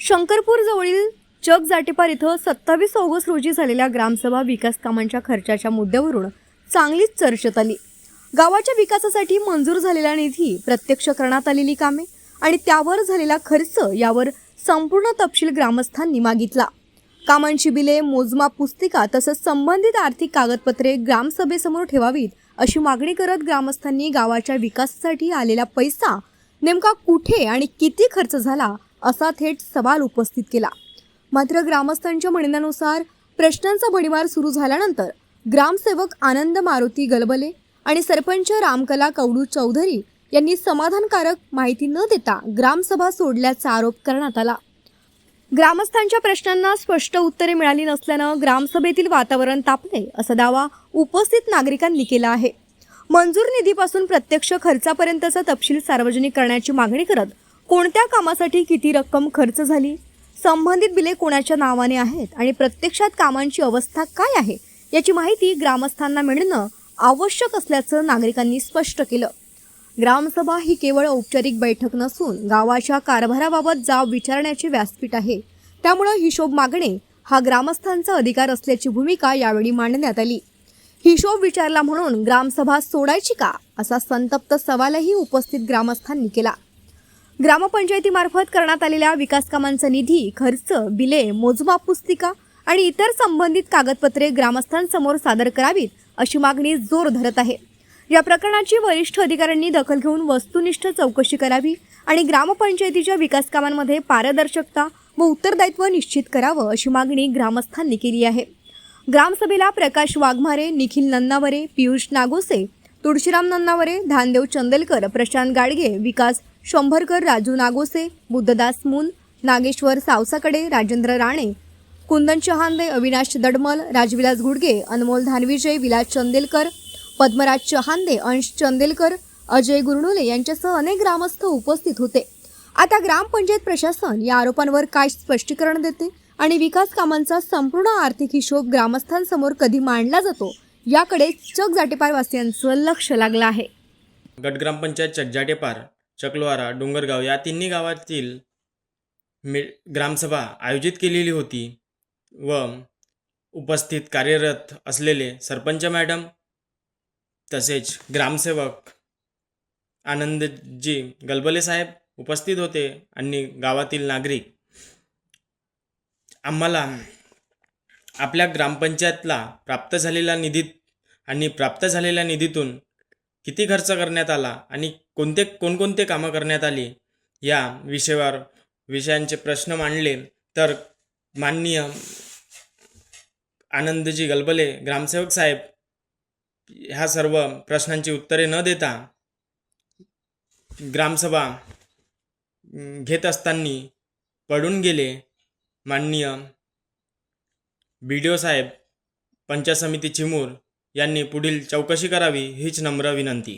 शंकरपूर जवळील जगजाटेपार इथं 27 ऑगस्ट रोजी झालेल्या ग्रामसभा विकास कामांच्या खर्चाच्या मुद्द्यावरून चांगलीच चर्चेत आली। गावाच्या विकासासाठी मंजूर झालेला निधी, प्रत्यक्ष करण्यात आलेली कामे आणि त्यावर झालेला खर्च यावर संपूर्ण तपशील ग्रामस्थांनी मागितला। कामांची बिले, मोजमाप पुस्तिका तसंच संबंधित आर्थिक कागदपत्रे ग्रामसभेसमोर ठेवावीत अशी मागणी करत ग्रामस्थांनी गावाच्या विकासासाठी आलेला पैसा नेमका कुठे आणि किती खर्च झाला असा थेट सवाल उपस्थित केला। मात्र ग्रामस्थांच्या म्हणण्यानुसार प्रश्नांचा भडीमार सुरू झाल्यानंतर ग्रामसेवक आनंद मारुती गलबले आणि सरपंच रामकला कवडू चौधरी यांनी समाधानकारक माहिती न देता ग्रामसभा सोडल्याचा आरोप करण्यात आला। ग्रामस्थांच्या प्रश्नांना स्पष्ट उत्तरे मिळाली नसल्यानं ग्रामसभेतील वातावरण तापले असा दावा उपस्थित नागरिकांनी केला आहे। मंजूर निधीपासून प्रत्यक्ष खर्चापर्यंतचा तपशील सार्वजनिक करण्याची मागणी करत कोणत्या कामासाठी किती रक्कम खर्च झाली, संबंधित बिले कोणाच्या नावाने आहेत आणि प्रत्यक्षात कामांची अवस्था काय आहे याची माहिती ग्रामस्थांना मिळणं आवश्यक असल्याचं नागरिकांनी स्पष्ट केलं। ग्रामसभा ही केवळ औपचारिक बैठक नसून गावाच्या कारभाराबाबत जाब विचारण्याचे व्यासपीठ आहे। त्यामुळे हिशोब मागणे हा ग्रामस्थांचा अधिकार असल्याची भूमिका यावेळी मांडण्यात आली। हिशोब विचारला म्हणून ग्रामसभा सोडायची का असा संतप्त सवालही उपस्थित ग्रामस्थांनी केला। ग्रामपंचायतीमार्फत करण्यात आलेल्या विकास कामांचा निधी, खर्च, बिले, मोजमाप पुस्तिका आणि इतर संबंधित कागदपत्रे ग्रामस्थांसमोर सादर करावीत अशी मागणी जोर धरत आहे। या प्रकरणाची वरिष्ठ अधिकाऱ्यांनी दखल घेऊन वस्तुनिष्ठ चौकशी करावी आणि ग्रामपंचायतीच्या विकास कामांमध्ये पारदर्शकता व उत्तरदायित्व निश्चित करावं अशी मागणी ग्रामस्थांनी केली आहे। ग्रामसभेला प्रकाश वाघमारे, निखिल नन्नावरे, पियुष नागोसे, तुळशीराम नन्नावरे, धानदेव चंदेलकर, प्रशांत गाडगे, विकास शंभरकर, राजू नागोसे, बुद्धदास मून, नागेश्वर सावसाकडे, राजेंद्र राणे, कुंदन चहांदे, अविनाश दडमल, राजविलास गुडगे, अनमोल धानविजय, विलास चंदेलकर, पद्मराज चहांदे, अंश चंदेलकर, अजय गुरनुले यांच्यासह अनेक ग्रामस्थ उपस्थित होते। आता ग्रामपंचायत प्रशासन या आरोपांवर काय स्पष्टीकरण देते आणि विकास कामांचा संपूर्ण आर्थिक हिशोब ग्रामस्थांसमोर कधी मांडला जातो याकडे जगजाटेपार वासियांचं लक्ष लागलं आहे। गट ग्रामपंचायत जगजाटेपार, चकलवारा, डोंगरगाव या तिन्ही गावातील ग्रामसभा आयोजित केलेली होती व उपस्थित कार्यरत असलेले सरपंच मॅडम तसेच ग्रामसेवक आनंदजी गलबले साहेब उपस्थित होते आणि गावातील नागरिक आम्हाला आपल्या ग्रामपंचायतला प्राप्त झालेल्या निधीतून किती खर्च करण्यात आला आणि कोणकोणते कामं करण्यात आली या विषयांचे प्रश्न मांडले तर माननीय आनंदजी गलबले ग्रामसेवक साहेब ह्या सर्व प्रश्नांची उत्तरे न देता ग्रामसभा घेत असताना पडून गेले। माननीय BDO साहेब, पंचायत समिती चिमूर यांनी पुढील चौकशी करावी हीच नम्र विनंती।